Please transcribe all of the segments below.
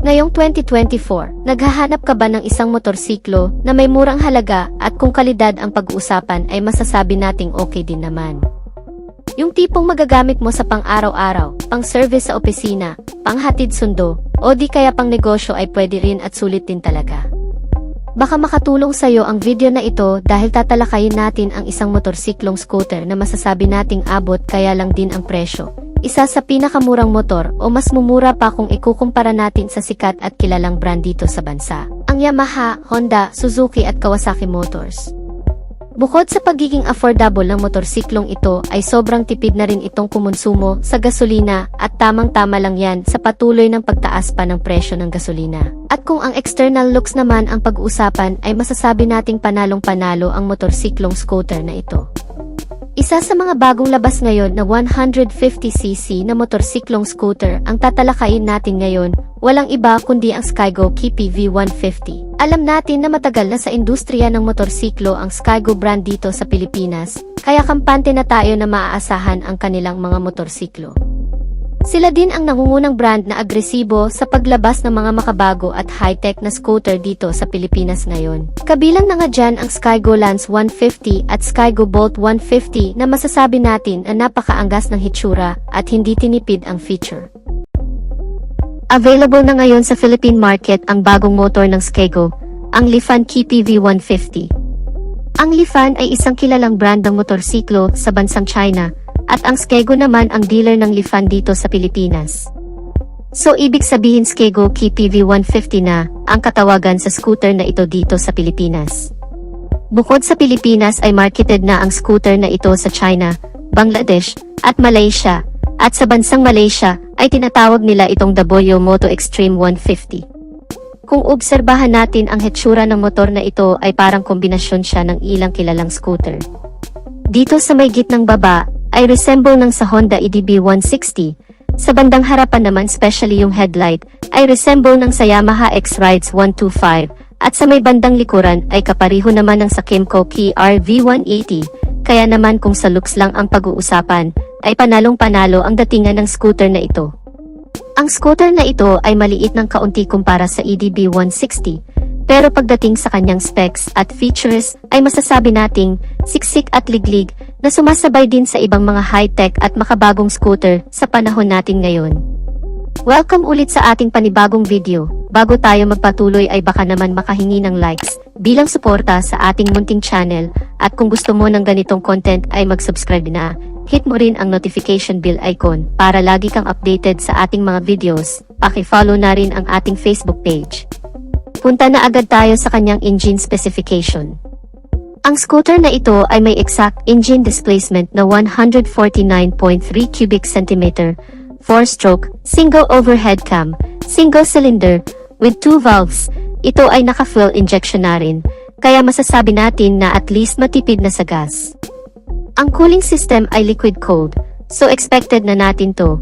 Ngayong 2024, naghahanap ka ba ng isang motorsiklo na may murang halaga at kung kalidad ang pag-uusapan ay masasabi nating okay din naman? Yung tipong magagamit mo sa pang-araw-araw, pang-service sa opisina, pang-hatid sundo, o di kaya pang-negosyo ay pwede rin at sulit din talaga. Baka makatulong sa'yo ang video na ito dahil tatalakayin natin ang isang motorsiklong scooter na masasabi nating abot kaya lang din ang presyo. Isa sa pinakamurang motor o mas mumura pa kung ikukumpara natin sa sikat at kilalang brand dito sa bansa, ang Yamaha, Honda, Suzuki at Kawasaki Motors. Bukod sa pagiging affordable ng motorsiklong ito ay sobrang tipid na rin itong kumonsumo sa gasolina at tamang-tama lang yan sa patuloy ng pagtaas pa ng presyo ng gasolina. At kung ang external looks naman ang pag-usapan ay masasabi nating panalong-panalo ang motorsiklong scooter na ito. Isa sa mga bagong labas ngayon na 150cc na motorsiklong scooter ang tatalakayin natin ngayon, walang iba kundi ang Skygo Keepy V150. Alam natin na matagal na sa industriya ng motorsiklo ang Skygo brand dito sa Pilipinas, kaya kampante na tayo na maaasahan ang kanilang mga motorsiklo. Sila din ang nangungunang brand na agresibo sa paglabas ng mga makabago at high-tech na scooter dito sa Pilipinas ngayon. Kabilang na nga dyan ang Skygo Lance 150 at Skygo Bolt 150 na masasabi natin na napakaanggas ng hitsura at hindi tinipid ang feature. Available na ngayon sa Philippine market ang bagong motor ng Skygo, ang Lifan Keepy V150. Ang Lifan ay isang kilalang brand ng motorsiklo sa bansang China, at ang Skygo naman ang dealer ng Lifan dito sa Pilipinas. So ibig sabihin Skygo Keepy V150 na ang katawagan sa scooter na ito dito sa Pilipinas. Bukod sa Pilipinas ay marketed na ang scooter na ito sa China, Bangladesh, at Malaysia, at sa bansang Malaysia ay tinatawag nila itong W Moto Extreme 150. Kung obserbahan natin ang hitsura ng motor na ito ay parang kombinasyon siya ng ilang kilalang scooter. Dito sa may gitnang baba, ay resemble ng sa Honda EDB 160. Sa bandang harapan naman, especially yung headlight, ay resemble ng sa Yamaha X-Rides 125. At sa may bandang likuran ay kapariho naman ng sa Kymco KR V180. Kaya naman kung sa looks lang ang pag-uusapan, ay panalong-panalo ang datingan ng scooter na ito. Ang scooter na ito ay maliit ng kaunti kumpara sa EDB 160. Pero pagdating sa kanyang specs at features ay masasabi nating siksik at liglig na sumasabay din sa ibang mga high-tech at makabagong scooter sa panahon natin ngayon. Welcome ulit sa ating panibagong video. Bago tayo magpatuloy ay baka naman makahingi ng likes bilang suporta sa ating munting channel at kung gusto mo ng ganitong content ay mag-subscribe na. Hit mo rin ang notification bell icon para lagi kang updated sa ating mga videos. Paki-follow na rin ang ating Facebook page. Punta na agad tayo sa kanyang engine specification. Ang scooter na ito ay may exact engine displacement na 149.3 cubic centimeter, 4-stroke, single overhead cam, single cylinder, with 2 valves. Ito ay naka-fuel injection na rin, kaya masasabi natin na at least matipid na sa gas. Ang cooling system ay liquid cooled, so expected na natin to,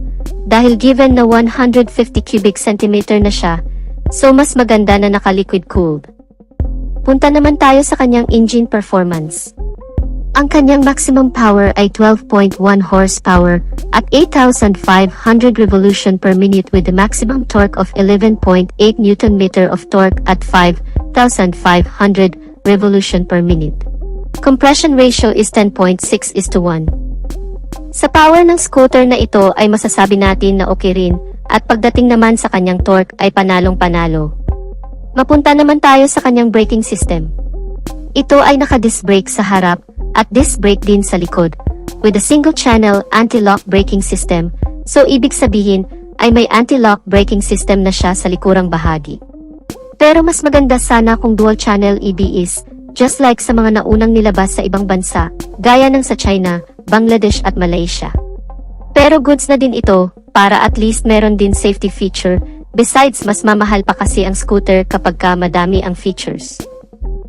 dahil given na 150 cubic centimeter na siya, so mas maganda na naka-liquid cooled. Punta naman tayo sa kanyang engine performance. Ang kanyang maximum power ay 12.1 horsepower at 8,500 revolution per minute with a maximum torque of 11.8 Nm of torque at 5,500 revolution per minute. Compression ratio is 10.6:1. Sa power ng scooter na ito ay masasabi natin na okay rin, at pagdating naman sa kanyang torque ay panalong-panalo. Mapunta naman tayo sa kanyang braking system. Ito ay naka-disc brake sa harap at disc brake din sa likod, with a single-channel anti-lock braking system, so ibig sabihin ay may anti-lock braking system na siya sa likurang bahagi. Pero mas maganda sana kung dual-channel EBS, just like sa mga naunang nilabas sa ibang bansa, gaya ng sa China, Bangladesh at Malaysia. Pero goods na din ito, para at least meron din safety feature, besides mas mamahal pa kasi ang scooter kapag madami ang features.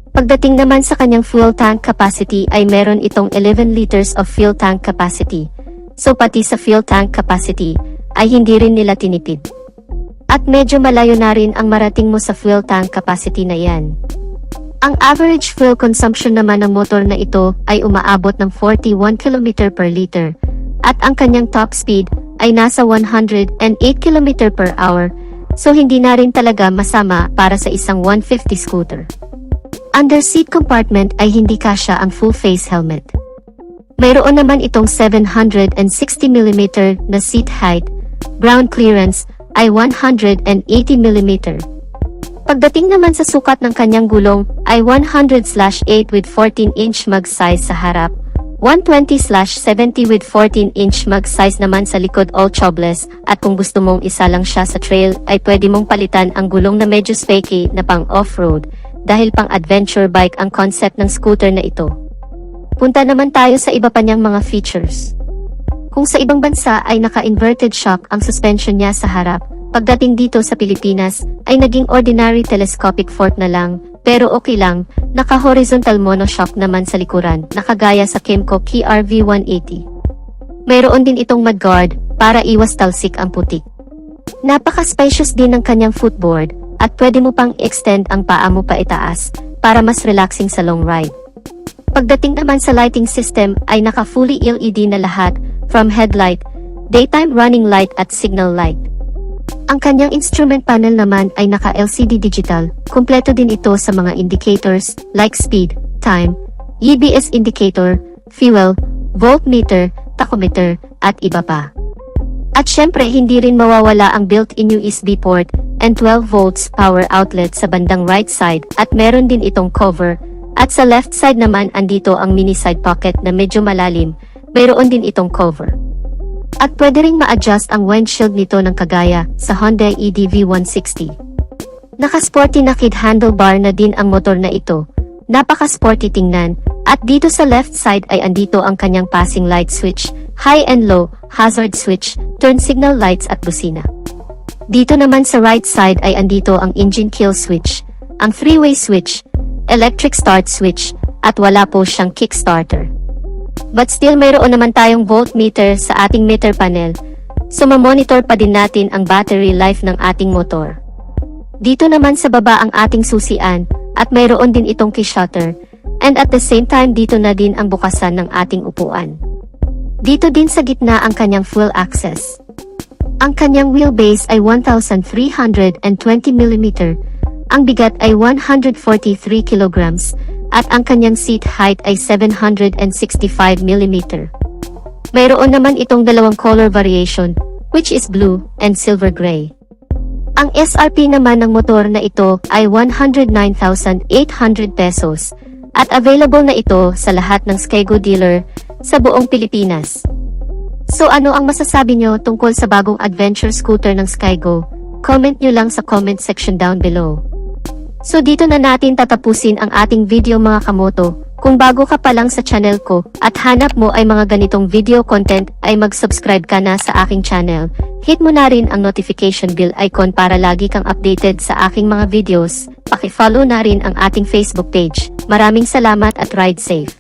Pagdating naman sa kanyang fuel tank capacity ay meron itong 11 liters of fuel tank capacity, so pati sa fuel tank capacity ay hindi rin nila tinipid. At medyo malayo na rin ang marating mo sa fuel tank capacity na yan. Ang average fuel consumption naman ng motor na ito ay umaabot ng 41 km per liter, at ang kanyang top speed ay nasa 108 km per hour, So hindi na rin talaga masama para sa isang 150 scooter. Under seat compartment ay hindi kasya ang full face helmet. Mayroon naman itong 760mm na seat height, ground clearance ay 180mm. Pagdating naman sa sukat ng kanyang gulong ay 100/8 with 14-inch mag size sa harap, 120/70 with 14-inch mag size naman sa likod all tubeless, at kung gusto mong isa lang siya sa trail ay pwede mong palitan ang gulong na medyo spakey na pang off-road dahil pang adventure bike ang concept ng scooter na ito. Punta naman tayo sa iba pa niyang mga features. Kung sa ibang bansa ay naka-inverted shock ang suspension niya sa harap, pagdating dito sa Pilipinas ay naging ordinary telescopic fork na lang, pero okay lang, naka-horizontal monoshock naman sa likuran, nakagaya sa Kymco KR V180. Mayroon din itong mudguard para iwas talsik ang putik. Napaka-spacious din ng kanyang footboard at pwede mo pang extend ang paa mo pa itaas para mas relaxing sa long ride. Pagdating naman sa lighting system ay naka-fully LED na lahat, from headlight, daytime running light at signal light. Ang kanyang instrument panel naman ay naka-LCD digital, kumpleto din ito sa mga indicators like speed, time, ABS indicator, fuel, voltmeter, tachometer, at iba pa. At syempre hindi rin mawawala ang built-in USB port and 12 volts power outlet sa bandang right side, at meron din itong cover. At sa left side naman andito ang mini side pocket na medyo malalim, mayroon din itong cover. At pwede ring ma-adjust ang windshield nito ng kagaya sa Honda EDV 160. Naka-sporty na kid handlebar na din ang motor na ito, napaka-sporty tingnan, at dito sa left side ay andito ang kanyang passing light switch, high and low, hazard switch, turn signal lights at busina. Dito naman sa right side ay andito ang engine kill switch, ang three-way switch, electric start switch, at wala po siyang kickstarter. But still mayroon naman tayong voltmeter sa ating meter panel, so ma-monitor pa din natin ang battery life ng ating motor. Dito naman sa baba ang ating susian, at mayroon din itong key shutter, and at the same time dito na din ang bukasan ng ating upuan. Dito din sa gitna ang kanyang fuel access. Ang kanyang wheelbase ay 1,320mm, ang bigat ay 143 kilograms, at ang kanyang seat height ay 765mm. Mayroon naman itong dalawang color variation, which is blue and silver gray. Ang SRP naman ng motor na ito ay 109,800 pesos, at available na ito sa lahat ng Skygo dealer sa buong Pilipinas. So ano ang masasabi nyo tungkol sa bagong adventure scooter ng Skygo? Comment nyo lang sa comment section down below. So dito na natin tatapusin ang ating video mga kamoto. Kung bago ka pa lang sa channel ko at hanap mo ay mga ganitong video content ay mag-subscribe ka na sa aking channel. Hit mo na rin ang notification bell icon para lagi kang updated sa aking mga videos. Paki-follow na rin ang ating Facebook page. Maraming salamat at ride safe.